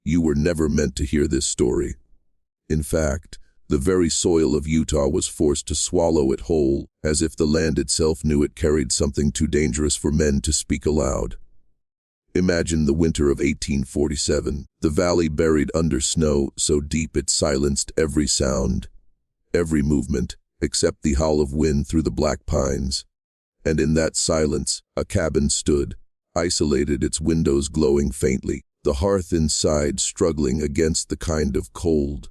You were never meant to hear this story. In fact, the very soil of Utah was forced to swallow it whole, as if the land itself knew it carried something too dangerous for men to speak aloud. Imagine the winter of 1847, the valley buried under snow so deep it silenced every sound, every movement, except the howl of wind through the black pines. And in that silence, a cabin stood, isolated, its windows glowing faintly, the hearth inside struggling against the kind of cold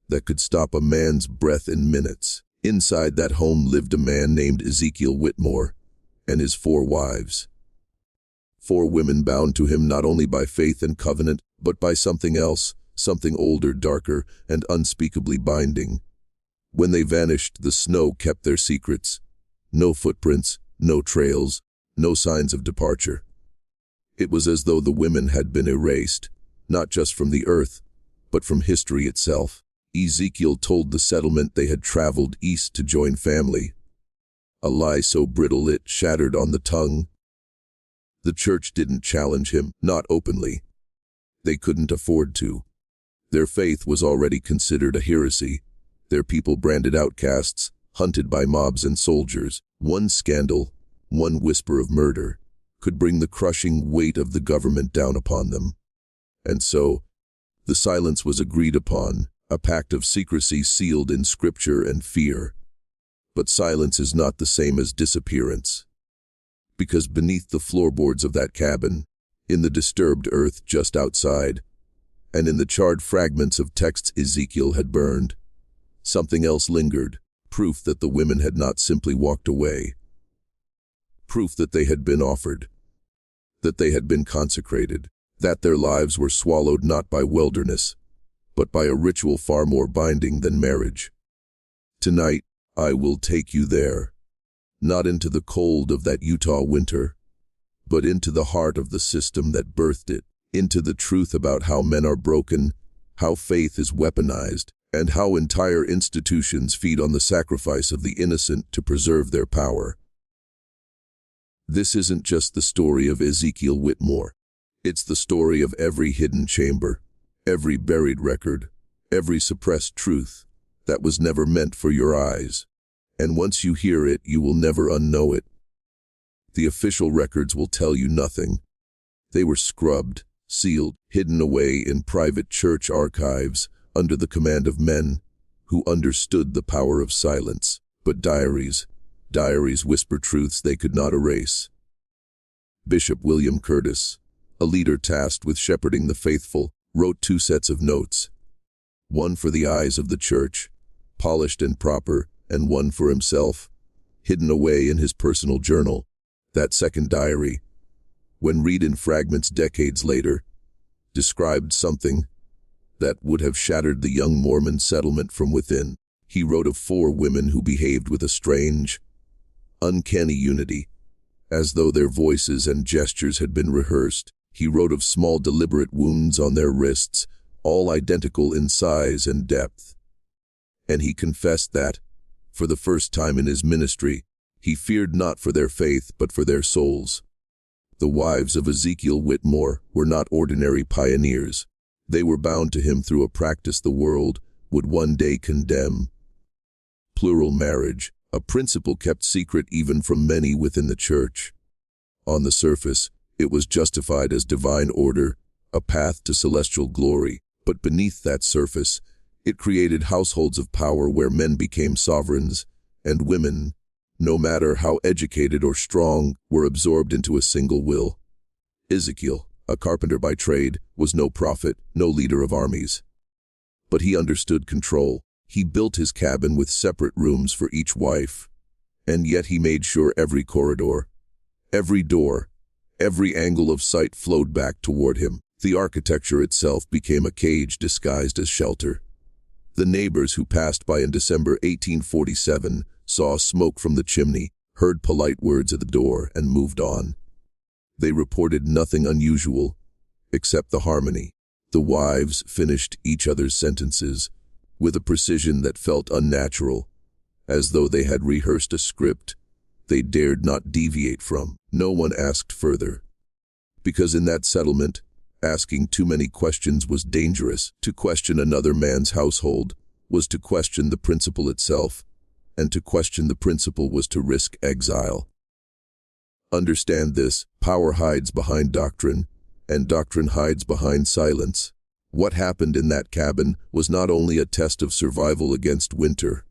that could stop a man's breath in minutes. Inside that home lived a man named Ezekiel Whitmore and his 4 wives. 4 women bound to him not only by faith and covenant, but by something else, something older, darker, and unspeakably binding. When they vanished, the snow kept their secrets. No footprints, no trails, no signs of departure. It was as though the women had been erased, not just from the earth, but from history itself. Ezekiel told the settlement they had traveled east to join family, a lie so brittle it shattered on the tongue. The church didn't challenge him, not openly. They couldn't afford to. Their faith was already considered a heresy, their people branded outcasts, hunted by mobs and soldiers. One scandal, one whisper of murder, could bring the crushing weight of the government down upon them. And so, the silence was agreed upon, a pact of secrecy sealed in scripture and fear. But silence is not the same as disappearance. Because beneath the floorboards of that cabin, in the disturbed earth just outside, and in the charred fragments of texts Ezekiel had burned, something else lingered, proof that the women had not simply walked away. Proof that they had been offered, that they had been consecrated, that their lives were swallowed not by wilderness, but by a ritual far more binding than marriage. Tonight, I will take you there, not into the cold of that Utah winter, but into the heart of the system that birthed it, into the truth about how men are broken, how faith is weaponized, and how entire institutions feed on the sacrifice of the innocent to preserve their power. This isn't just the story of Ezekiel Whitmore. It's the story of every hidden chamber, every buried record, every suppressed truth that was never meant for your eyes. And once you hear it, you will never unknow it. The official records will tell you nothing. They were scrubbed, sealed, hidden away in private church archives under the command of men who understood the power of silence. But diaries whisper truths they could not erase. Bishop William Curtis, a leader tasked with shepherding the faithful, wrote 2 sets of notes, one for the eyes of the church, polished and proper, and one for himself, hidden away in his personal journal. That second diary, when read in fragments decades later, described something that would have shattered the young Mormon settlement from within. He wrote of 4 women who behaved with a strange, uncanny unity, as though their voices and gestures had been rehearsed. He wrote of small deliberate wounds on their wrists, all identical in size and depth. And he confessed that, for the first time in his ministry, he feared not for their faith but for their souls. The wives of Ezekiel Whitmore were not ordinary pioneers. They were bound to him through a practice the world would one day condemn. Plural marriage, a principle kept secret even from many within the church. On the surface, it was justified as divine order, a path to celestial glory, but beneath that surface, it created households of power where men became sovereigns, and women, no matter how educated or strong, were absorbed into a single will. Ezekiel, a carpenter by trade, was no prophet, no leader of armies. But he understood control. He built his cabin with separate rooms for each wife, and yet he made sure every corridor, every door, every angle of sight flowed back toward him. The architecture itself became a cage disguised as shelter. The neighbors who passed by in December 1847 saw smoke from the chimney, heard polite words at the door, and moved on. They reported nothing unusual, except the harmony. The wives finished each other's sentences with a precision that felt unnatural, as though they had rehearsed a script they dared not deviate from. No one asked further, because in that settlement, Asking too many questions was dangerous. To question another man's household was to question the principle itself, and to question the principle was to risk exile. Understand this: power hides behind doctrine, and doctrine hides behind silence. What happened in that cabin was not only a test of survival against winter.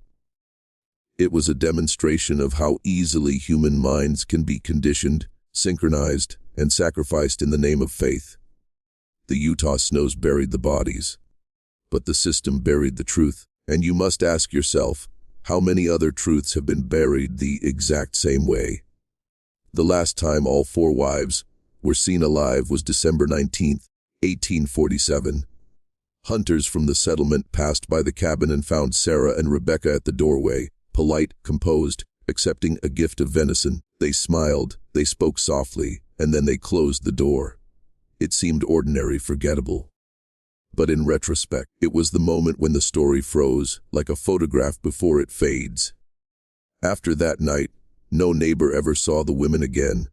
It was a demonstration of how easily human minds can be conditioned, synchronized, and sacrificed in the name of faith. The Utah snows buried the bodies, but the system buried the truth, and you must ask yourself, how many other truths have been buried the exact same way? The last time all 4 wives were seen alive was December 19, 1847. Hunters from the settlement passed by the cabin and found Sarah and Rebecca at the doorway, polite, composed, accepting a gift of venison. They smiled, they spoke softly, and then they closed the door. It seemed ordinary, forgettable. But in retrospect, it was the moment when the story froze, like a photograph before it fades. After that night, no neighbor ever saw the women again.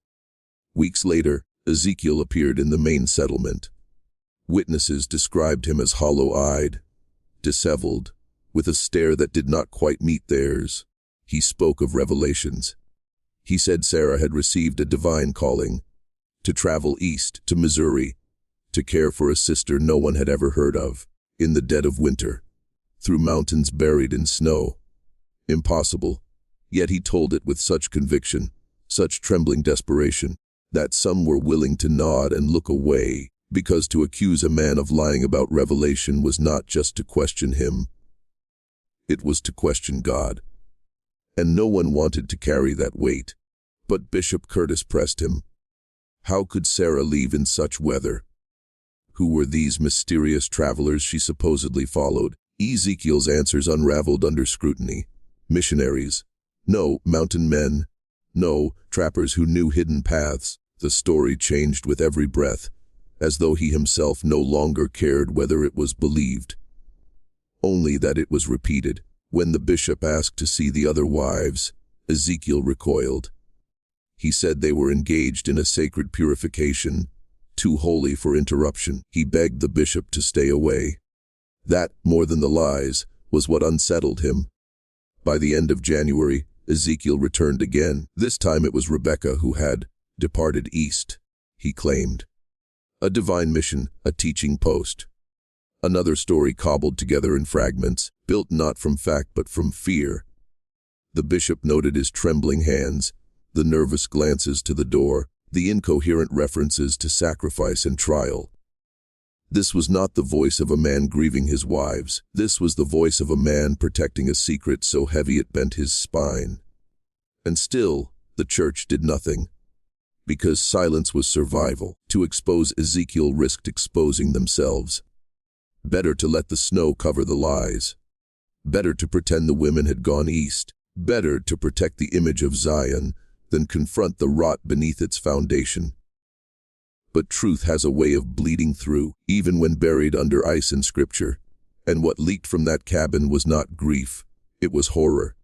Weeks later, Ezekiel appeared in the main settlement. Witnesses described him as hollow-eyed, disheveled, with a stare that did not quite meet theirs. He spoke of revelations. He said Sarah had received a divine calling to travel east to Missouri, to care for a sister no one had ever heard of, in the dead of winter, through mountains buried in snow. Impossible, yet he told it with such conviction, such trembling desperation, that some were willing to nod and look away, because to accuse a man of lying about revelation was not just to question him, it was to question God. And no one wanted to carry that weight. But Bishop Curtis pressed him. How could Sarah leave in such weather? Who were these mysterious travelers she supposedly followed? Ezekiel's answers unraveled under scrutiny. Missionaries. No, mountain men. No, trappers who knew hidden paths. The story changed with every breath, as though he himself no longer cared whether it was believed, only that it was repeated. When the bishop asked to see the other wives, Ezekiel recoiled. He said they were engaged in a sacred purification, too holy for interruption. He begged the bishop to stay away. That, more than the lies, was what unsettled him. By the end of January, Ezekiel returned again. This time it was Rebecca who had departed east, he claimed. A divine mission, a teaching post. Another story cobbled together in fragments, built not from fact but from fear. The bishop noted his trembling hands, the nervous glances to the door, the incoherent references to sacrifice and trial. This was not the voice of a man grieving his wives. This was the voice of a man protecting a secret so heavy it bent his spine. And still, the church did nothing. Because silence was survival. To expose Ezekiel risked exposing themselves. Better to let the snow cover the lies. Better to pretend the women had gone east. Better to protect the image of Zion than confront the rot beneath its foundation. But truth has a way of bleeding through, even when buried under ice in Scripture. And what leaked from that cabin was not grief, it was horror.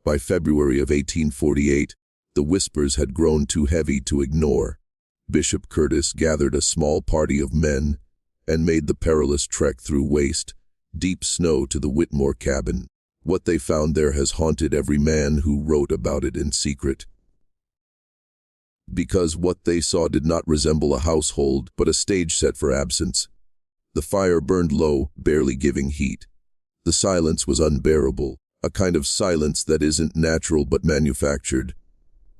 By February of 1848, the whispers had grown too heavy to ignore. Bishop Curtis gathered a small party of men and made the perilous trek through waist, deep snow to the Whitmore cabin. What they found there has haunted every man who wrote about it in secret. Because what they saw did not resemble a household, but a stage set for absence. The fire burned low, barely giving heat. The silence was unbearable, a kind of silence that isn't natural but manufactured,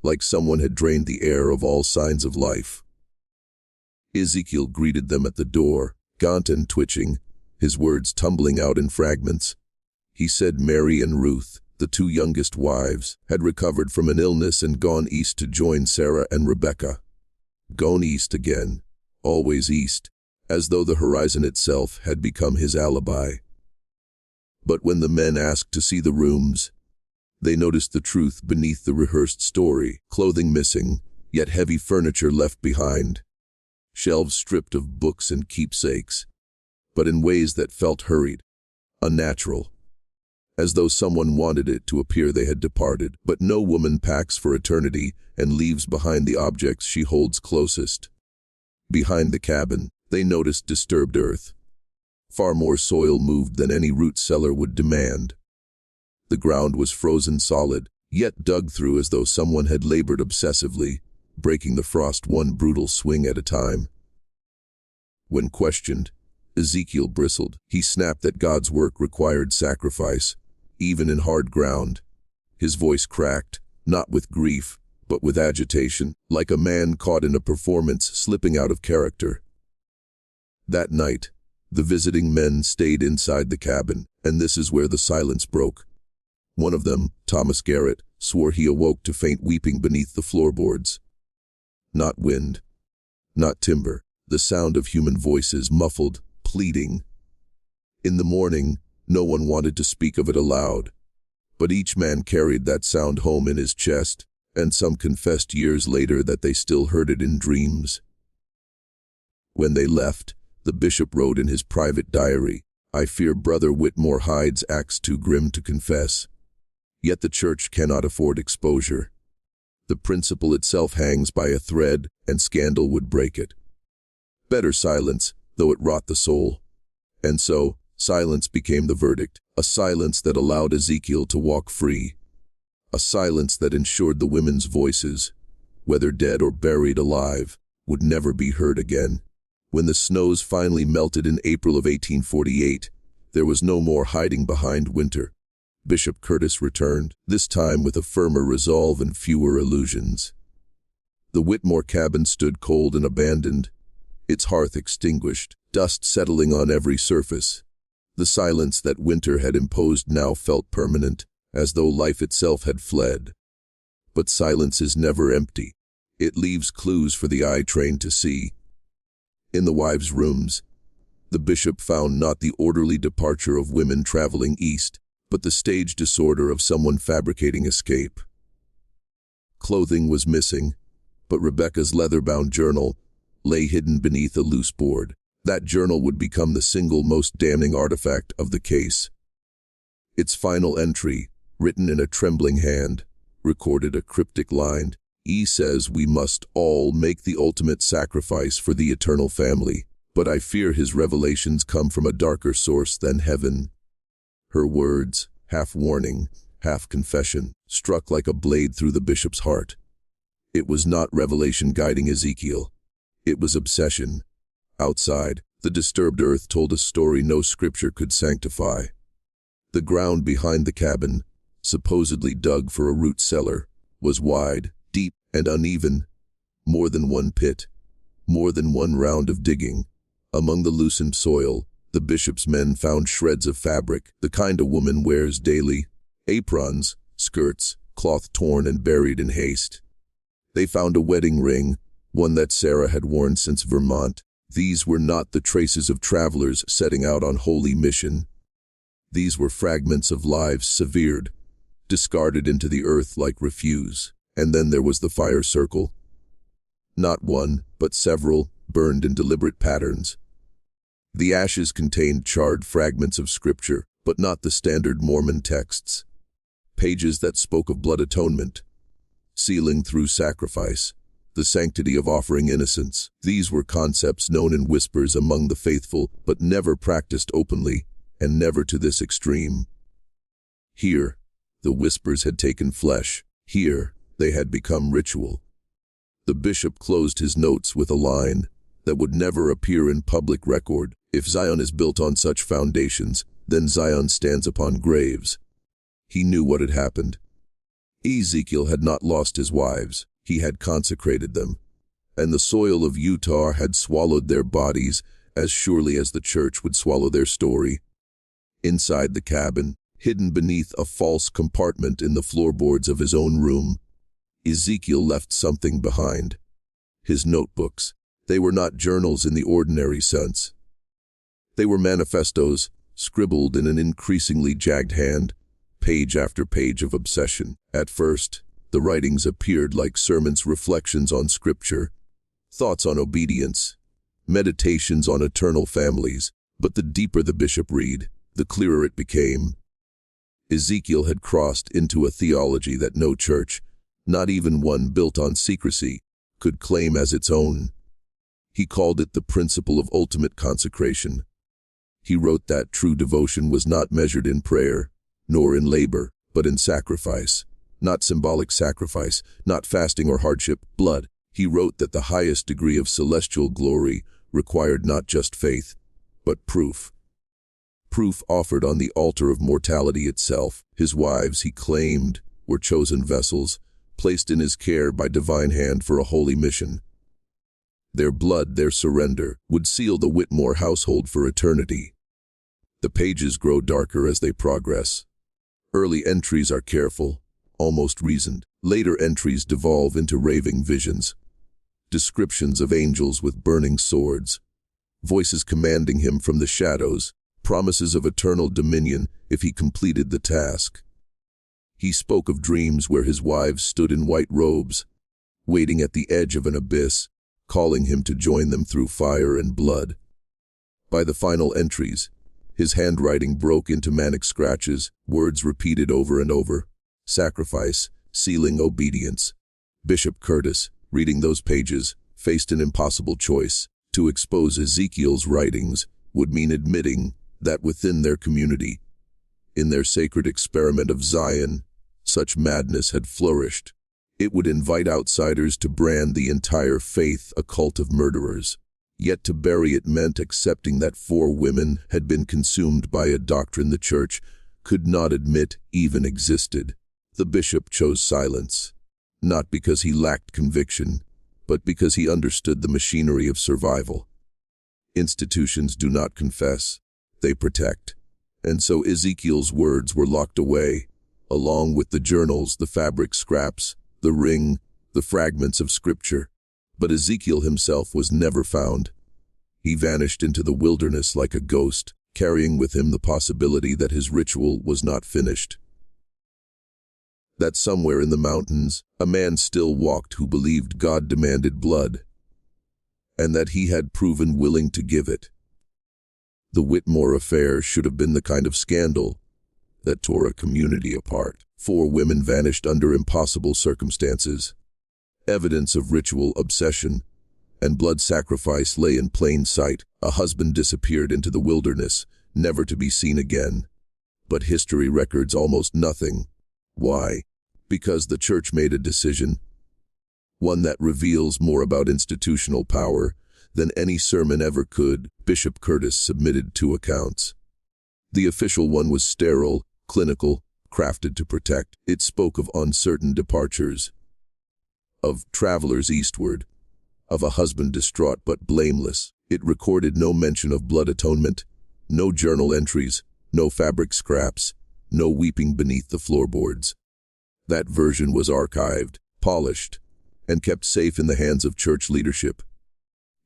like someone had drained the air of all signs of life. Ezekiel greeted them at the door, gaunt and twitching, his words tumbling out in fragments. He said Mary and Ruth, the 2 youngest wives, had recovered from an illness and gone east to join Sarah and Rebecca. Gone east again, always east, as though the horizon itself had become his alibi. But when the men asked to see the rooms, they noticed the truth beneath the rehearsed story, clothing missing, yet heavy furniture left behind, shelves stripped of books and keepsakes, but in ways that felt hurried, unnatural, as though someone wanted it to appear they had departed. But no woman packs for eternity and leaves behind the objects she holds closest. Behind the cabin, They noticed disturbed earth. Far more soil moved than any root cellar would demand. The ground was frozen solid, yet dug through as though someone had labored obsessively, breaking the frost one brutal swing at a time. When questioned, Ezekiel bristled. He snapped that God's work required sacrifice, even in hard ground. His voice cracked, not with grief, but with agitation, like a man caught in a performance slipping out of character. That night, the visiting men stayed inside the cabin, and this is where the silence broke. One of them, Thomas Garrett, swore he awoke to faint weeping beneath the floorboards. Not wind, not timber, the sound of human voices, muffled, pleading. In the morning, no one wanted to speak of it aloud, but each man carried that sound home in his chest, and some confessed years later that they still heard it in dreams. When they left, the bishop wrote in his private diary, "I fear Brother Whitmore hides acts too grim to confess." Yet the church cannot afford exposure. The principle itself hangs by a thread, and scandal would break it. Better silence, though it rot the soul. And so, silence became the verdict, a silence that allowed Ezekiel to walk free. A silence that ensured the women's voices, whether dead or buried alive, would never be heard again. When the snows finally melted in April of 1848, there was no more hiding behind winter. Bishop Curtis returned, this time with a firmer resolve and fewer illusions. The Whitmore cabin stood cold and abandoned, its hearth extinguished, dust settling on every surface. The silence that winter had imposed now felt permanent, as though life itself had fled. But silence is never empty. It leaves clues for the eye trained to see. In the wives' rooms, the bishop found not the orderly departure of women traveling east, but the staged disorder of someone fabricating escape. Clothing was missing, but Rebecca's leather-bound journal lay hidden beneath a loose board. That journal would become the single most damning artifact of the case. Its final entry, written in a trembling hand, recorded a cryptic line. "E says we must all make the ultimate sacrifice for the eternal family, but I fear his revelations come from a darker source than heaven." Her words, half warning, half confession, struck like a blade through the bishop's heart. It was not revelation guiding Ezekiel. It was obsession. Outside, the disturbed earth told a story no scripture could sanctify. The ground behind the cabin, supposedly dug for a root cellar, was wide, deep, and uneven. More than one pit, more than one round of digging. Among the loosened soil, the bishop's men found shreds of fabric, the kind a woman wears daily, aprons, skirts, cloth torn and buried in haste. They found a wedding ring, one that Sarah had worn since Vermont. These were not the traces of travelers setting out on holy mission. These were fragments of lives severed, discarded into the earth like refuse. And then there was the fire circle. Not one, but several, burned in deliberate patterns. The ashes contained charred fragments of scripture, but not the standard Mormon texts. Pages that spoke of blood atonement, sealing through sacrifice, the sanctity of offering innocence. These were concepts known in whispers among the faithful, but never practiced openly, and never to this extreme. Here, the whispers had taken flesh. Here, they had become ritual. The bishop closed his notes with a line that would never appear in public record. "If Zion is built on such foundations, then Zion stands upon graves." He knew what had happened. Ezekiel had not lost his wives. He had consecrated them. And the soil of Utah had swallowed their bodies as surely as the church would swallow their story. Inside the cabin, hidden beneath a false compartment in the floorboards of his own room, Ezekiel left something behind. His notebooks. They were not journals in the ordinary sense. They were manifestos, scribbled in an increasingly jagged hand, page after page of obsession. At first, the writings appeared like sermons, reflections on scripture, thoughts on obedience, meditations on eternal families. But the deeper the bishop read, the clearer it became. Ezekiel had crossed into a theology that no church, not even one built on secrecy, could claim as its own. He called it the principle of ultimate consecration. He wrote that true devotion was not measured in prayer, nor in labor, but in sacrifice. Not symbolic sacrifice, not fasting or hardship, blood. He wrote that the highest degree of celestial glory required not just faith, but proof. Proof offered on the altar of mortality itself. His wives, he claimed, were chosen vessels, placed in his care by divine hand for a holy mission. Their blood, their surrender, would seal the Whitmore household for eternity. The pages grow darker as they progress. Early entries are careful, almost reasoned. Later entries devolve into raving visions. Descriptions of angels with burning swords, voices commanding him from the shadows, promises of eternal dominion if he completed the task. He spoke of dreams where his wives stood in white robes, waiting at the edge of an abyss, calling him to join them through fire and blood. By the final entries, his handwriting broke into manic scratches, words repeated over and over. Sacrifice, sealing obedience. Bishop Curtis, reading those pages, faced an impossible choice. To expose Ezekiel's writings would mean admitting that within their community, in their sacred experiment of Zion, such madness had flourished. It would invite outsiders to brand the entire faith a cult of murderers. Yet to bury it meant accepting that 4 women had been consumed by a doctrine the church could not admit even existed. The bishop chose silence, not because he lacked conviction, but because he understood the machinery of survival. Institutions do not confess, they protect. And so Ezekiel's words were locked away, along with the journals, the fabric scraps, the ring, the fragments of scripture. But Ezekiel himself was never found. He vanished into the wilderness like a ghost, carrying with him the possibility that his ritual was not finished. That somewhere in the mountains, a man still walked who believed God demanded blood, and that he had proven willing to give it. The Whitmore affair should have been the kind of scandal that tore a community apart. 4 women vanished under impossible circumstances. Evidence of ritual obsession and blood sacrifice lay in plain sight. A husband disappeared into the wilderness, never to be seen again. But history records almost nothing. Why? Because the church made a decision, one that reveals more about institutional power than any sermon ever could. Bishop Curtis submitted 2 accounts. The official one was sterile, clinical, crafted to protect. It spoke of uncertain departures, of travelers eastward, of a husband distraught but blameless. It recorded no mention of blood atonement, no journal entries, no fabric scraps, no weeping beneath the floorboards. That version was archived, polished, and kept safe in the hands of church leadership.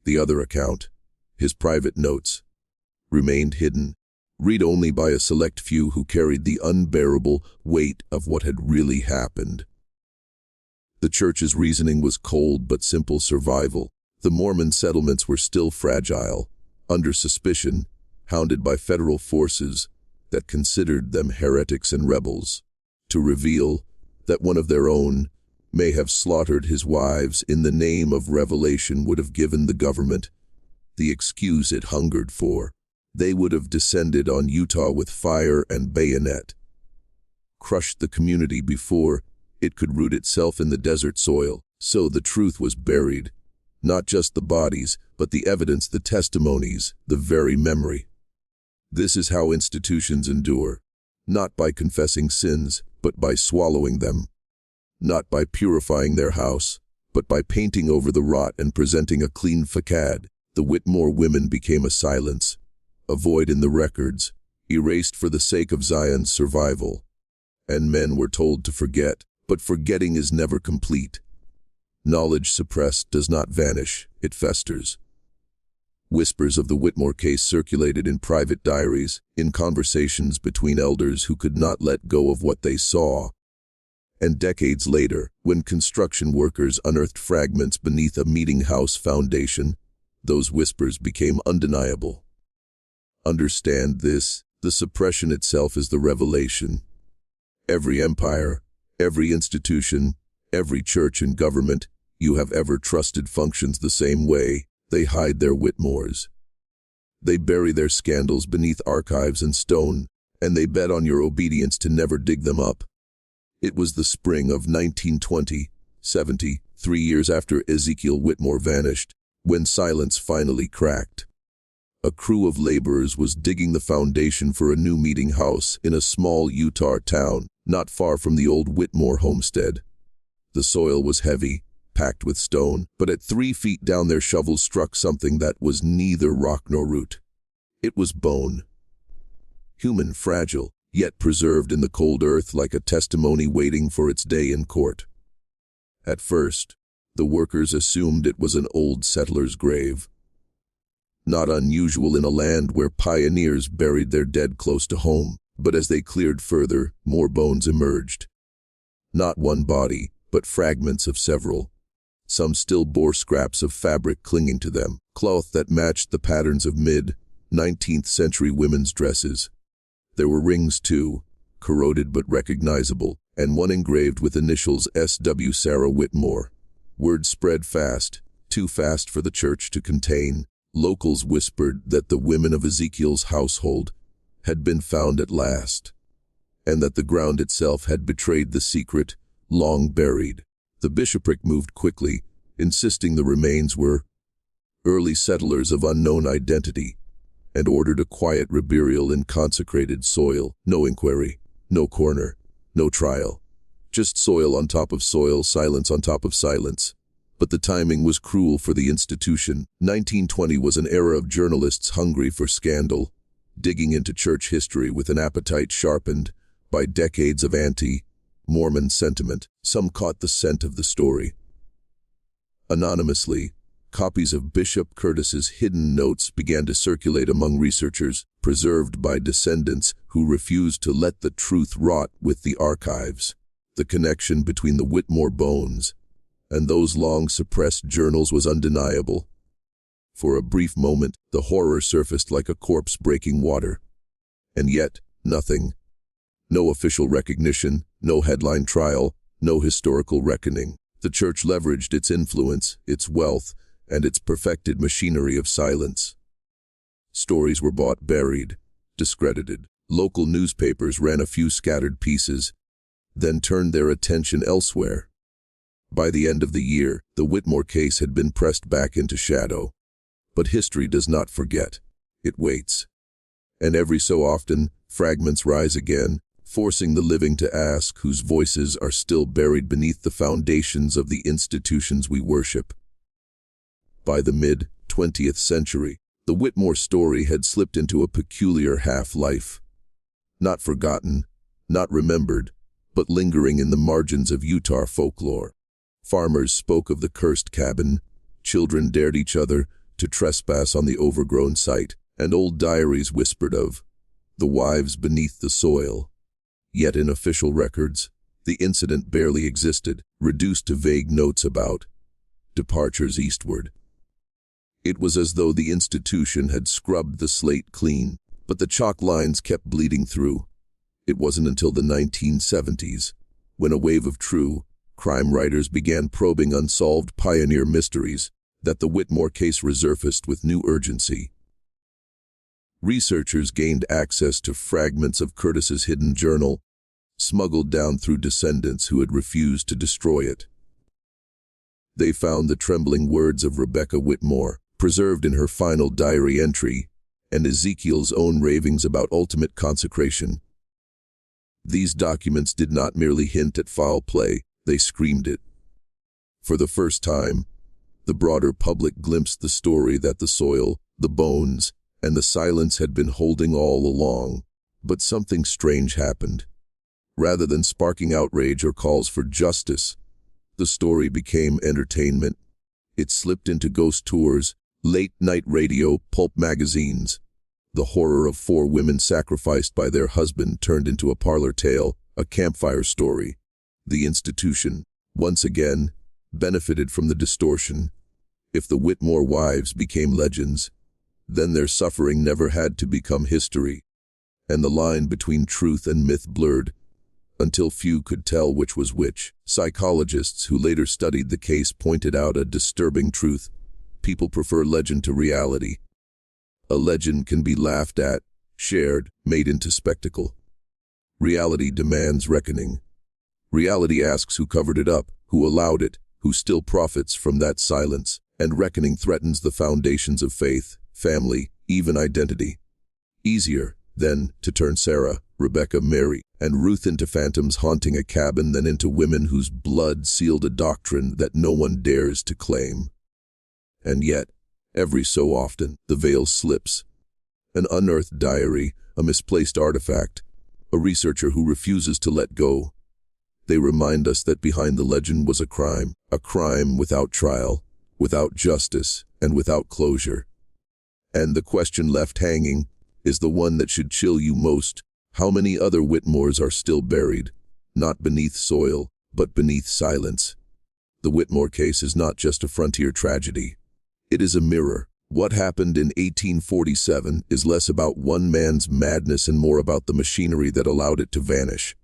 The other account, his private notes, remained hidden, read only by a select few who carried the unbearable weight of what had really happened. The church's reasoning was cold but simple survival. The Mormon settlements were still fragile, under suspicion, hounded by federal forces that considered them heretics and rebels. To reveal that one of their own may have slaughtered his wives in the name of revelation would have given the government the excuse it hungered for. They would have descended on Utah with fire and bayonet, crushed the community before it could root itself in the desert soil. So the truth was buried, not just the bodies, but the evidence, the testimonies, the very memory. This is how institutions endure, not by confessing sins, but by swallowing them. Not by purifying their house, but by painting over the rot and presenting a clean facade. The Whitmore women became a silence, a void in the records, erased for the sake of Zion's survival. And men were told to forget, but forgetting is never complete. Knowledge suppressed does not vanish, it festers. Whispers of the Whitmore case circulated in private diaries, in conversations between elders who could not let go of what they saw. And decades later, when construction workers unearthed fragments beneath a meeting house foundation, those whispers became undeniable. Understand this, the suppression itself is the revelation. Every empire, every institution, every church and government you have ever trusted functions the same way. They hide their Whitmores. They bury their scandals beneath archives and stone, and they bet on your obedience to never dig them up. It was the spring of 1920, 3 years after Ezekiel Whitmore vanished, when silence finally cracked. A crew of laborers was digging the foundation for a new meeting house in a small Utah town, not far from the old Whitmore homestead. The soil was heavy, packed with stone, but at 3 feet down their shovels struck something that was neither rock nor root. It was bone. Human, fragile, yet preserved in the cold earth like a testimony waiting for its day in court. At first, the workers assumed it was an old settler's grave. Not unusual in a land where pioneers buried their dead close to home, but as they cleared further, more bones emerged. Not one body, but fragments of several. Some still bore scraps of fabric clinging to them, cloth that matched the patterns of mid-19th century women's dresses. There were rings too, corroded but recognizable, and one engraved with initials S.W. Sarah Whitmore. Word spread fast, too fast for the church to contain. Locals whispered that the women of Ezekiel's household had been found at last, and that the ground itself had betrayed the secret, long buried. The bishopric moved quickly, insisting the remains were early settlers of unknown identity, and ordered a quiet reburial in consecrated soil. No inquiry, no coroner, no trial. Just soil on top of soil, silence on top of silence. But the timing was cruel for the institution. 1920 was an era of journalists hungry for scandal, digging into church history with an appetite sharpened by decades of anti-Mormon sentiment. Some caught the scent of the story. Anonymously, copies of Bishop Curtis's hidden notes began to circulate among researchers, preserved by descendants who refused to let the truth rot with the archives. The connection between the Whitmore bones and those long-suppressed journals was undeniable. For a brief moment, the horror surfaced like a corpse breaking water. And yet, nothing. No official recognition, no headline trial, no historical reckoning. The church leveraged its influence, its wealth, and its perfected machinery of silence. Stories were bought buried, discredited. Local newspapers ran a few scattered pieces, then turned their attention elsewhere. By the end of the year, the Whitmore case had been pressed back into shadow. But history does not forget. It waits. And every so often, fragments rise again, forcing the living to ask whose voices are still buried beneath the foundations of the institutions we worship. By the mid-20th century, the Whitmore story had slipped into a peculiar half-life. Not forgotten, not remembered, but lingering in the margins of Utah folklore. Farmers spoke of the cursed cabin, children dared each other to trespass on the overgrown site, and old diaries whispered of the wives beneath the soil. Yet in official records, the incident barely existed, reduced to vague notes about departures eastward. It was as though the institution had scrubbed the slate clean, but the chalk lines kept bleeding through. It wasn't until the 1970s, when a wave of true crime writers began probing unsolved pioneer mysteries, that the Whitmore case resurfaced with new urgency. Researchers gained access to fragments of Curtis's hidden journal, smuggled down through descendants who had refused to destroy it. They found the trembling words of Rebecca Whitmore, preserved in her final diary entry, and Ezekiel's own ravings about ultimate consecration. These documents did not merely hint at foul play, they screamed it. For the first time, the broader public glimpsed the story that the soil, the bones, and the silence had been holding all along. But something strange happened. Rather than sparking outrage or calls for justice, the story became entertainment. It slipped into ghost tours, late-night radio, pulp magazines. The horror of 4 women sacrificed by their husband turned into a parlor tale, a campfire story. The institution, once again, benefited from the distortion. If the Whitmore wives became legends, then their suffering never had to become history, and the line between truth and myth blurred, until few could tell which was which. Psychologists who later studied the case pointed out a disturbing truth. People prefer legend to reality. A legend can be laughed at, shared, made into spectacle. Reality demands reckoning. Reality asks who covered it up, who allowed it, who still profits from that silence, and reckoning threatens the foundations of faith, family, even identity. Easier, then, to turn Sarah, Rebecca, Mary, and Ruth into phantoms haunting a cabin than into women whose blood sealed a doctrine that no one dares to claim. And yet, every so often, the veil slips. An unearthed diary, a misplaced artifact, a researcher who refuses to let go. They remind us that behind the legend was a crime without trial, without justice, and without closure. And the question left hanging is the one that should chill you most. How many other Whitmores are still buried, not beneath soil, but beneath silence? The Whitmore case is not just a frontier tragedy. It is a mirror. What happened in 1847 is less about one man's madness and more about the machinery that allowed it to vanish.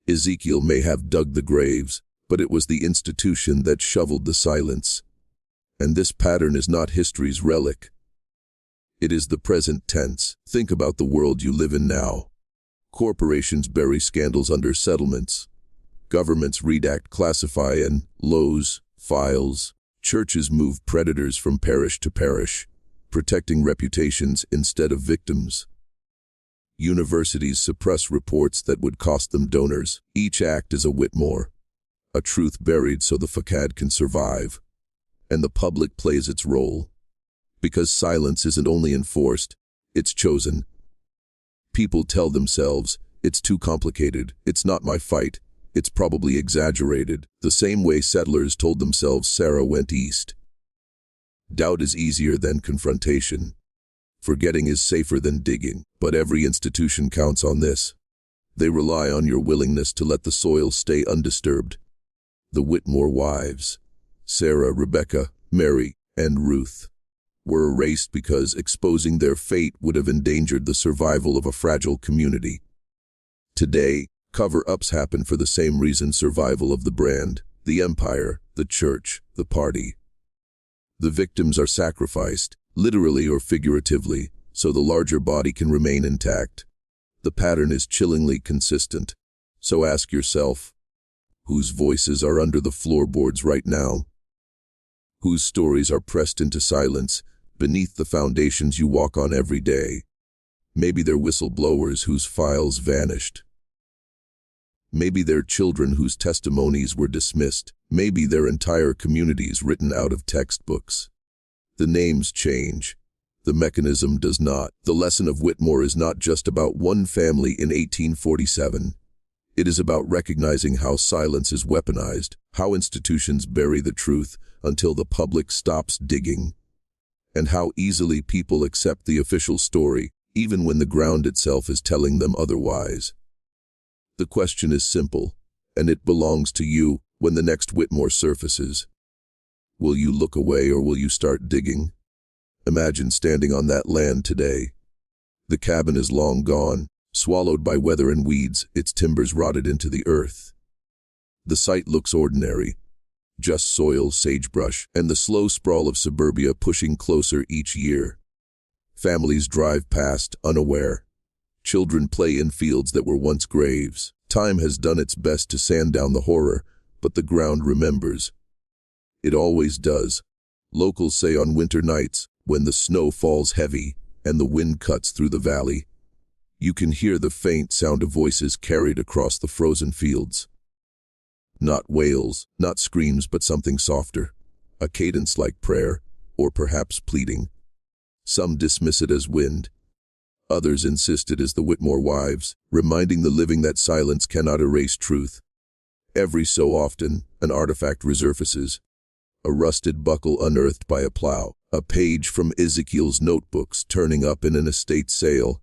Ezekiel may have dug the graves, but it was the institution that shoveled the silence. And this pattern is not history's relic. It is the present tense. Think about the world you live in now. Corporations bury scandals under settlements. Governments redact, classify, and lose files. Churches move predators from parish to parish, protecting reputations instead of victims. Universities suppress reports that would cost them donors. Each act is a Whitmore, a truth buried so the facade can survive, and the public plays its role. Because silence isn't only enforced, it's chosen. People tell themselves, it's too complicated, it's not my fight, it's probably exaggerated, the same way settlers told themselves Sarah went east. Doubt is easier than confrontation. Forgetting is safer than digging, but every institution counts on this. They rely on your willingness to let the soil stay undisturbed. The Whitmore wives, Sarah, Rebecca, Mary, and Ruth, were erased because exposing their fate would have endangered the survival of a fragile community. Today, cover-ups happen for the same reason: survival of the brand, the empire, the church, the party. The victims are sacrificed, literally or figuratively, so the larger body can remain intact. The pattern is chillingly consistent. So ask yourself, whose voices are under the floorboards right now? Whose stories are pressed into silence beneath the foundations you walk on every day? Maybe they're whistleblowers whose files vanished. Maybe they're children whose testimonies were dismissed. Maybe they're entire communities written out of textbooks. The names change. The mechanism does not. The lesson of Whitmore is not just about one family in 1847. It is about recognizing how silence is weaponized, how institutions bury the truth until the public stops digging, and how easily people accept the official story, even when the ground itself is telling them otherwise. The question is simple, and it belongs to you when the next Whitmore surfaces. Will you look away or will you start digging? Imagine standing on that land today. The cabin is long gone, swallowed by weather and weeds, its timbers rotted into the earth. The site looks ordinary. Just soil, sagebrush, and the slow sprawl of suburbia pushing closer each year. Families drive past, unaware. Children play in fields that were once graves. Time has done its best to sand down the horror, but the ground remembers. It always does. Locals say on winter nights, when the snow falls heavy and the wind cuts through the valley, you can hear the faint sound of voices carried across the frozen fields. Not wails, not screams, but something softer, a cadence like prayer, or perhaps pleading. Some dismiss it as wind. Others insist it is the Whitmore wives, reminding the living that silence cannot erase truth. Every so often, an artifact resurfaces. A rusted buckle unearthed by a plow, a page from Ezekiel's notebooks turning up in an estate sale.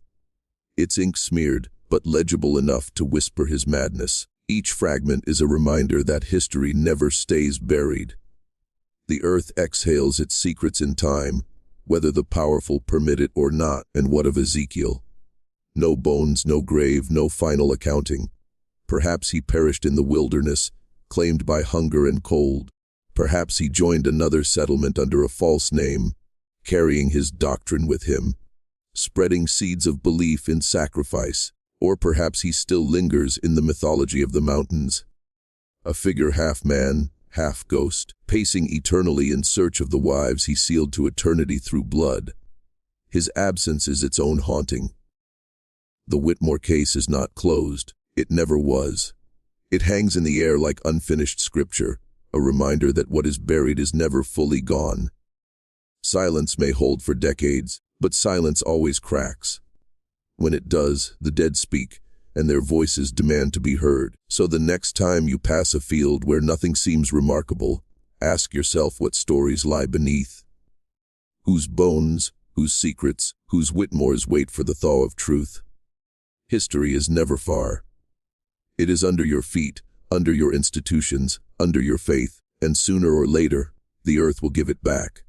Its ink smeared, but legible enough to whisper his madness. Each fragment is a reminder that history never stays buried. The earth exhales its secrets in time, whether the powerful permit it or not. And what of Ezekiel? No bones, no grave, no final accounting. Perhaps he perished in the wilderness, claimed by hunger and cold. Perhaps he joined another settlement under a false name, carrying his doctrine with him, spreading seeds of belief in sacrifice. Or perhaps he still lingers in the mythology of the mountains, a figure half man, half ghost, pacing eternally in search of the wives he sealed to eternity through blood. His absence is its own haunting. The Whitmore case is not closed. It never was. It hangs in the air like unfinished scripture, a reminder that what is buried is never fully gone. Silence may hold for decades, but silence always cracks. When it does, the dead speak, and their voices demand to be heard. So the next time you pass a field where nothing seems remarkable, ask yourself what stories lie beneath. Whose bones, whose secrets, whose Whitmores wait for the thaw of truth? History is never far. It is under your feet, under your institutions, under your faith, and sooner or later, the earth will give it back.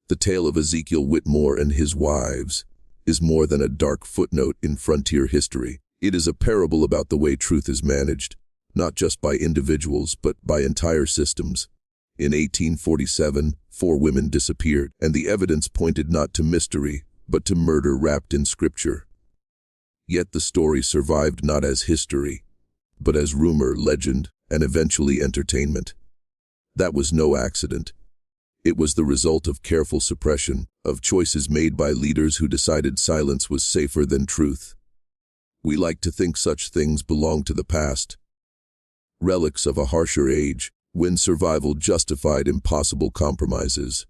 The tale of Ezekiel Whitmore and his wives is more than a dark footnote in frontier history. It is a parable about the way truth is managed, not just by individuals, but by entire systems. In 1847, 4 women disappeared, and the evidence pointed not to mystery, but to murder wrapped in scripture. Yet the story survived not as history, but as rumor, legend, and eventually entertainment. That was no accident. It was the result of careful suppression, of choices made by leaders who decided silence was safer than truth. We like to think such things belong to the past, relics of a harsher age, when survival justified impossible compromises.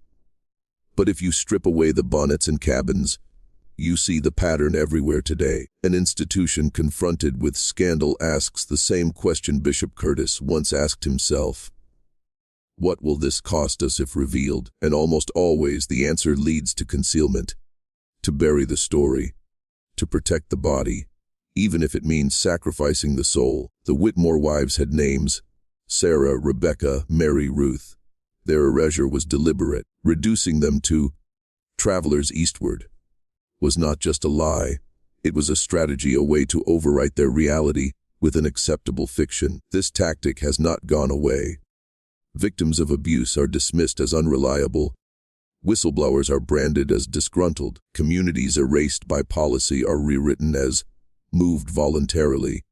But if you strip away the bonnets and cabins, you see the pattern everywhere today. An institution confronted with scandal asks the same question Bishop Curtis once asked himself. What will this cost us if revealed? And almost always the answer leads to concealment, to bury the story, to protect the body, even if it means sacrificing the soul. The Whitmore wives had names: Sarah, Rebecca, Mary, Ruth. Their erasure was deliberate. Reducing them to travelers eastward was not just a lie. It was a strategy, a way to overwrite their reality with an acceptable fiction. This tactic has not gone away. Victims of abuse are dismissed as unreliable. Whistleblowers are branded as disgruntled. Communities erased by policy are rewritten as moved voluntarily.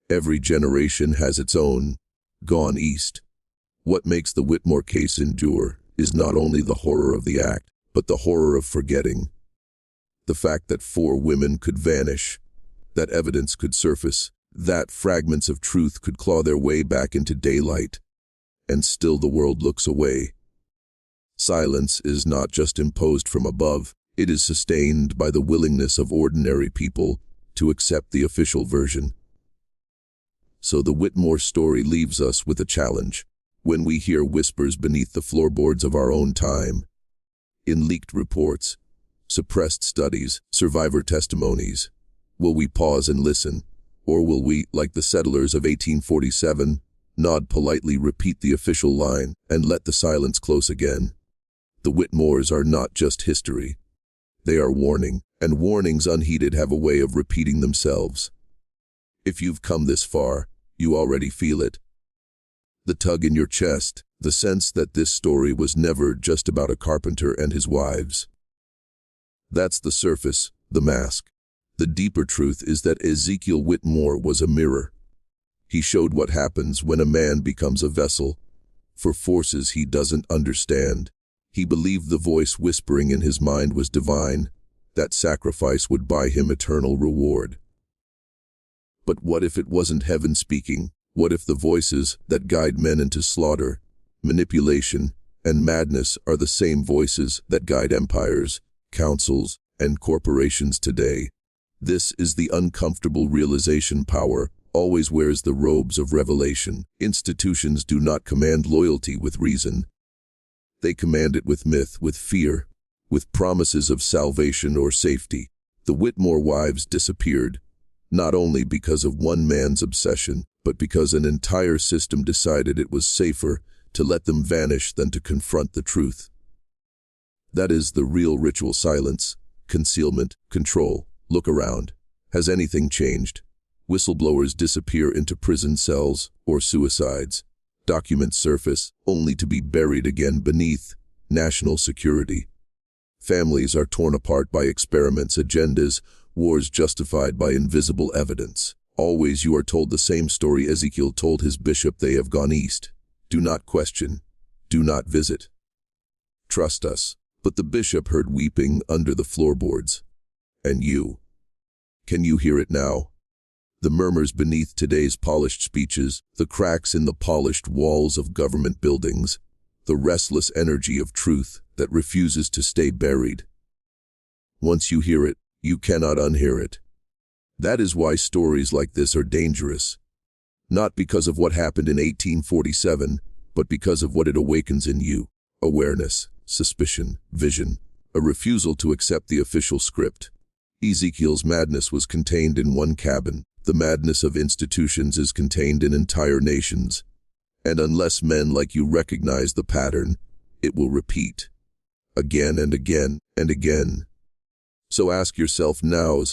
Every generation has its own gone east. What makes the Whitmore case endure is not only the horror of the act, but the horror of forgetting. The fact that 4 women could vanish, that evidence could surface, that fragments of truth could claw their way back into daylight, and still the world looks away. Silence is not just imposed from above, it is sustained by the willingness of ordinary people to accept the official version. So the Whitmore story leaves us with a challenge. When we hear whispers beneath the floorboards of our own time, in leaked reports, suppressed studies, survivor testimonies, will we pause and listen? Or will we, like the settlers of 1847, nod politely, repeat the official line, and let the silence close again? The Whitmores are not just history. They are warning, and warnings unheeded have a way of repeating themselves. If you've come this far, you already feel it. The tug in your chest, the sense that this story was never just about a carpenter and his wives. That's the surface, the mask. The deeper truth is that Ezekiel Whitmore was a mirror. He showed what happens when a man becomes a vessel for forces he doesn't understand. He believed the voice whispering in his mind was divine, that sacrifice would buy him eternal reward. But what if it wasn't heaven speaking? What if the voices that guide men into slaughter, manipulation, and madness are the same voices that guide empires, councils, and corporations today? This is the uncomfortable realization. Power always wears the robes of revelation. Institutions do not command loyalty with reason. They command it with myth, with fear, with promises of salvation or safety. The Whitmore wives disappeared, not only because of one man's obsession, but because an entire system decided it was safer to let them vanish than to confront the truth. That is the real ritual: silence, concealment, control. Look around. Has anything changed? Whistleblowers disappear into prison cells or suicides. Documents surface, only to be buried again beneath national security. Families are torn apart by experiments, agendas, wars justified by invisible evidence. Always you are told the same story Ezekiel told his bishop: they have gone east. Do not question. Do not visit. Trust us. But the bishop heard weeping under the floorboards. And you? Can you hear it now? The murmurs beneath today's polished speeches, the cracks in the polished walls of government buildings, the restless energy of truth that refuses to stay buried. Once you hear it, you cannot unhear it. That is why stories like this are dangerous. Not because of what happened in 1847, but because of what it awakens in you. Awareness, suspicion, vision, a refusal to accept the official script. Ezekiel's madness was contained in one cabin. The madness of institutions is contained in entire nations. And unless men like you recognize the pattern, it will repeat. Again and again and again. So ask yourself now,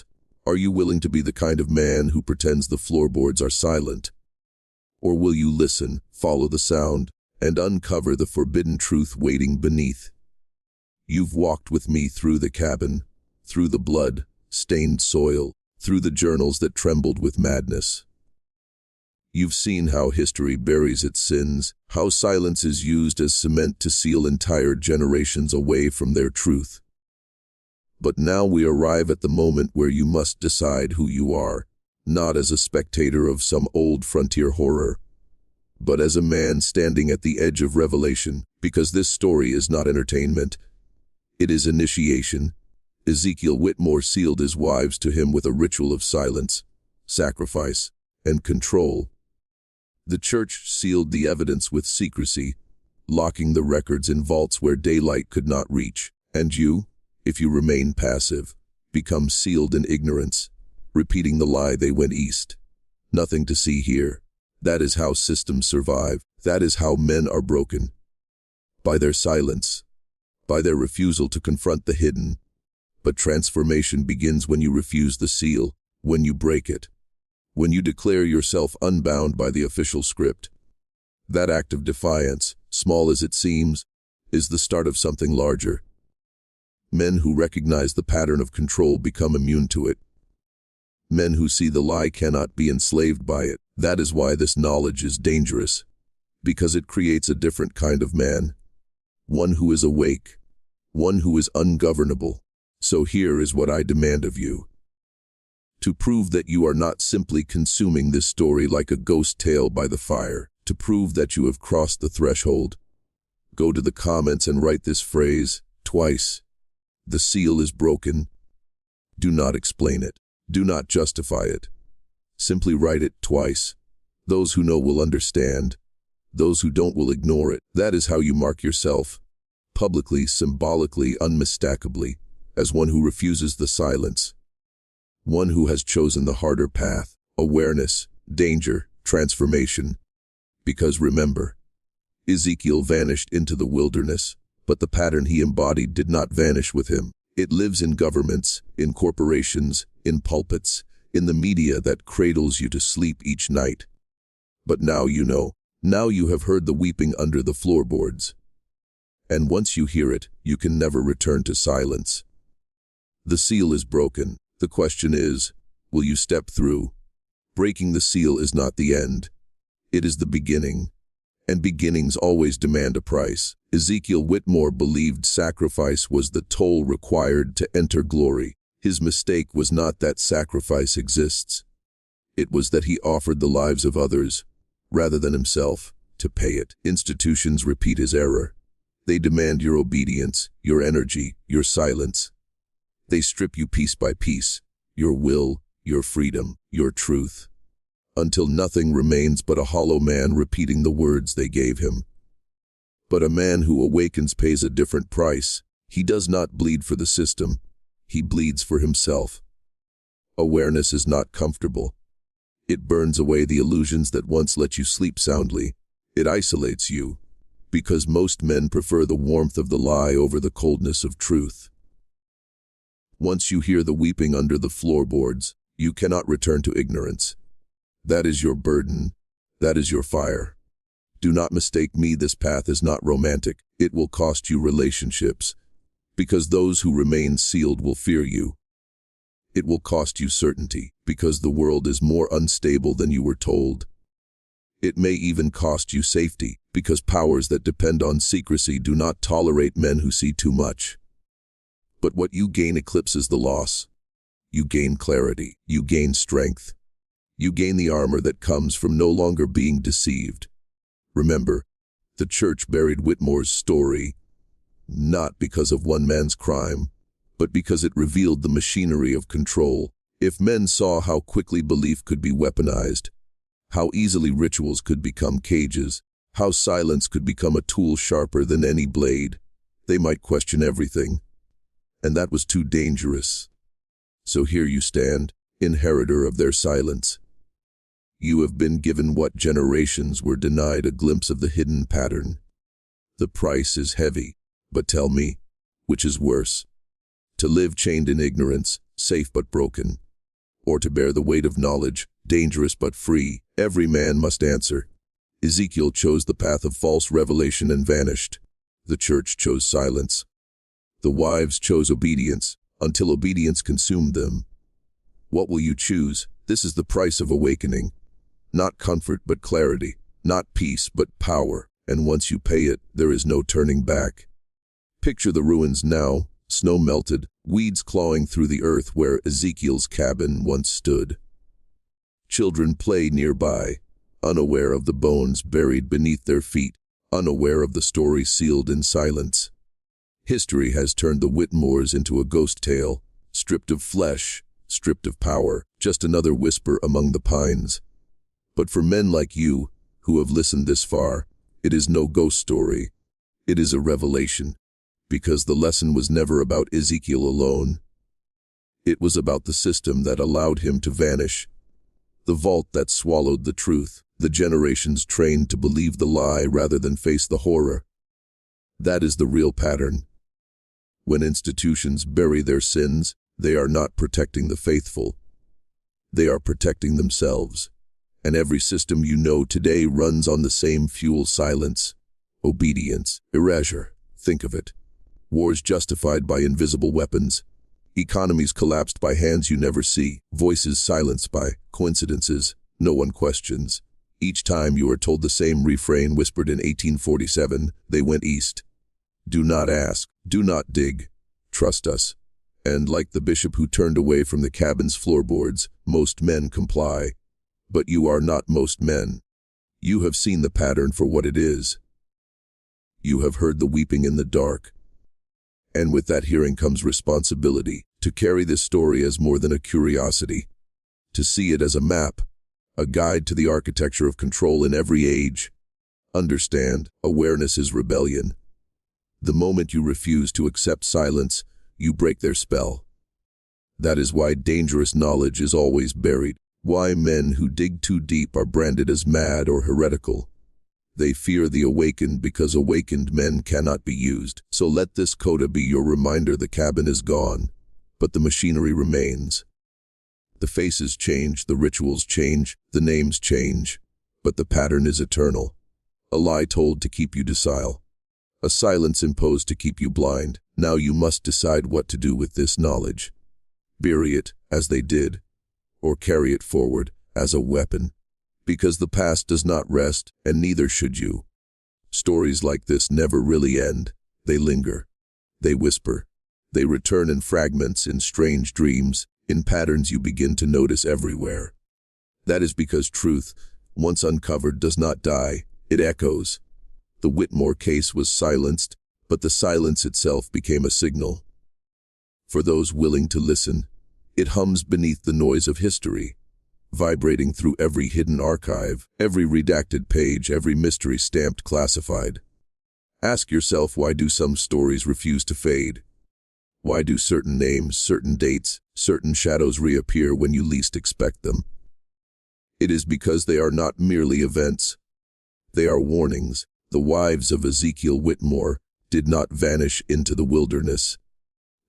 are you willing to be the kind of man who pretends the floorboards are silent? Or will you listen, follow the sound, and uncover the forbidden truth waiting beneath? You've walked with me through the cabin, through the blood-stained soil, through the journals that trembled with madness. You've seen how history buries its sins, how silence is used as cement to seal entire generations away from their truth. But now we arrive at the moment where you must decide who you are, not as a spectator of some old frontier horror, but as a man standing at the edge of revelation, because this story is not entertainment. It is initiation. Ezekiel Whitmore sealed his wives to him with a ritual of silence, sacrifice, and control. The church sealed the evidence with secrecy, locking the records in vaults where daylight could not reach. And you, if you remain passive, become sealed in ignorance, repeating the lie: they went east. Nothing to see here. That is how systems survive. That is how men are broken. By their silence, by their refusal to confront the hidden. But transformation begins when you refuse the seal, when you break it, when you declare yourself unbound by the official script. That act of defiance, small as it seems, is the start of something larger. Men who recognize the pattern of control become immune to it. Men who see the lie cannot be enslaved by it. That is why this knowledge is dangerous, because it creates a different kind of man, one who is awake, one who is ungovernable. So here is what I demand of you. To prove that you are not simply consuming this story like a ghost tale by the fire, to prove that you have crossed the threshold, go to the comments and write this phrase twice. The seal is broken. Do not explain it. Do not justify it. Simply write it twice. Those who know will understand. Those who don't will ignore it. That is how you mark yourself, publicly, symbolically, unmistakably, as one who refuses the silence, one who has chosen the harder path: awareness, danger, transformation. Because remember, Ezekiel vanished into the wilderness, but the pattern he embodied did not vanish with him. It lives in governments, in corporations, in pulpits, in the media that cradles you to sleep each night. But now you know. Now you have heard the weeping under the floorboards. And once you hear it, you can never return to silence. The seal is broken. The question is, will you step through? Breaking the seal is not the end. It is the beginning. And beginnings always demand a price. Ezekiel Whitmore believed sacrifice was the toll required to enter glory. His mistake was not that sacrifice exists. It was that he offered the lives of others, rather than himself, to pay it. Institutions repeat his error. They demand your obedience, your energy, your silence. They strip you piece by piece, your will, your freedom, your truth, until nothing remains but a hollow man repeating the words they gave him. But a man who awakens pays a different price. He does not bleed for the system. He bleeds for himself. Awareness is not comfortable. It burns away the illusions that once let you sleep soundly. It isolates you, because most men prefer the warmth of the lie over the coldness of truth. Once you hear the weeping under the floorboards, you cannot return to ignorance. That is your burden. That is your fire. Do not mistake me, this path is not romantic. It will cost you relationships, because those who remain sealed will fear you. It will cost you certainty, because the world is more unstable than you were told. It may even cost you safety, because powers that depend on secrecy do not tolerate men who see too much. But what you gain eclipses the loss. You gain clarity. You gain strength. You gain the armor that comes from no longer being deceived. Remember, the church buried Whitmore's story, not because of one man's crime, but because it revealed the machinery of control. If men saw how quickly belief could be weaponized, how easily rituals could become cages, how silence could become a tool sharper than any blade, they might question everything. And that was too dangerous. So here you stand, inheritor of their silence. You have been given what generations were denied, a glimpse of the hidden pattern. The price is heavy, but tell me, which is worse? To live chained in ignorance, safe but broken, or to bear the weight of knowledge, dangerous but free? Every man must answer. Ezekiel chose the path of false revelation and vanished. The church chose silence. The wives chose obedience, until obedience consumed them. What will you choose? This is the price of awakening. Not comfort but clarity, not peace but power, and once you pay it, there is no turning back. Picture the ruins now, snow melted, weeds clawing through the earth where Ezekiel's cabin once stood. Children play nearby, unaware of the bones buried beneath their feet, unaware of the story sealed in silence. History has turned the Whitmores into a ghost tale, stripped of flesh, stripped of power, just another whisper among the pines. But for men like you, who have listened this far, it is no ghost story. It is a revelation, because the lesson was never about Ezekiel alone. It was about the system that allowed him to vanish, the vault that swallowed the truth, the generations trained to believe the lie rather than face the horror. That is the real pattern. When institutions bury their sins, they are not protecting the faithful. They are protecting themselves. And every system you know today runs on the same fuel: silence, obedience, erasure. Think of it. Wars justified by invisible weapons. Economies collapsed by hands you never see. Voices silenced by coincidences no one questions. Each time you are told the same refrain whispered in 1847, they went east. Do not ask, do not dig, trust us. And like the bishop who turned away from the cabin's floorboards, most men comply. But you are not most men. You have seen the pattern for what it is. You have heard the weeping in the dark. And with that hearing comes responsibility, to carry this story as more than a curiosity, to see it as a map, a guide to the architecture of control in every age. Understand, awareness is rebellion. The moment you refuse to accept silence, you break their spell. That is why dangerous knowledge is always buried, why men who dig too deep are branded as mad or heretical. They fear the awakened because awakened men cannot be used. So let this coda be your reminder: the cabin is gone, but the machinery remains. The faces change, the rituals change, the names change, but the pattern is eternal. A lie told to keep you docile. A silence imposed to keep you blind. Now you must decide what to do with this knowledge. Bury it, as they did, or carry it forward as a weapon. Because the past does not rest, and neither should you. Stories like this never really end. They linger. They whisper. They return in fragments, in strange dreams, in patterns you begin to notice everywhere. That is because truth, once uncovered, does not die. It echoes. The Whitmore case was silenced, but the silence itself became a signal. For those willing to listen, it hums beneath the noise of history, vibrating through every hidden archive, every redacted page, every mystery stamped classified. Ask yourself, why do some stories refuse to fade? Why do certain names, certain dates, certain shadows reappear when you least expect them? It is because they are not merely events. They are warnings. The wives of Ezekiel Whitmore did not vanish into the wilderness.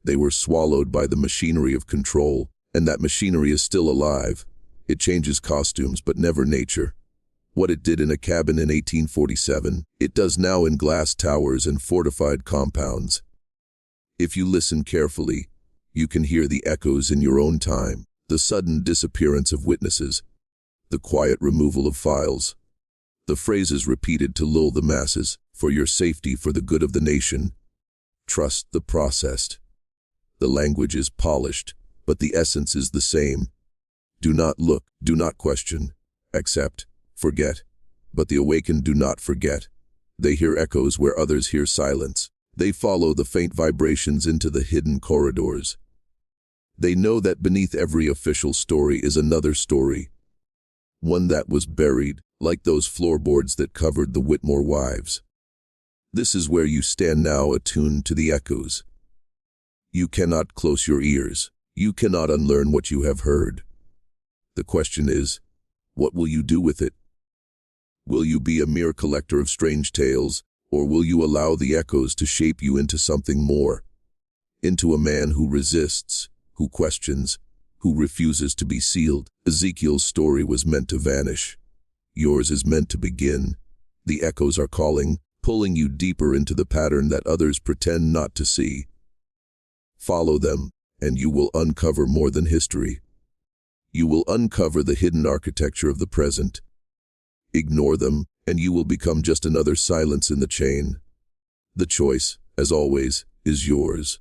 They were swallowed by the machinery of control, and that machinery is still alive. It changes costumes, but never nature. What it did in a cabin in 1847, it does now in glass towers and fortified compounds. If you listen carefully, you can hear the echoes in your own time, the sudden disappearance of witnesses, the quiet removal of files, the phrases repeated to lull the masses, for your safety, for the good of the nation. Trust the process. The language is polished, but the essence is the same. Do not look, do not question, accept, forget. But the awakened do not forget. They hear echoes where others hear silence. They follow the faint vibrations into the hidden corridors. They know that beneath every official story is another story, one that was buried, like those floorboards that covered the Whitmore wives. This is where you stand now, attuned to the echoes. You cannot close your ears. You cannot unlearn what you have heard. The question is, what will you do with it? Will you be a mere collector of strange tales, or will you allow the echoes to shape you into something more? Into a man who resists, who questions, who refuses to be sealed. Ezekiel's story was meant to vanish. Yours is meant to begin. The echoes are calling, pulling you deeper into the pattern that others pretend not to see. Follow them, and you will uncover more than history. You will uncover the hidden architecture of the present. Ignore them, and you will become just another silence in the chain. The choice, as always, is yours.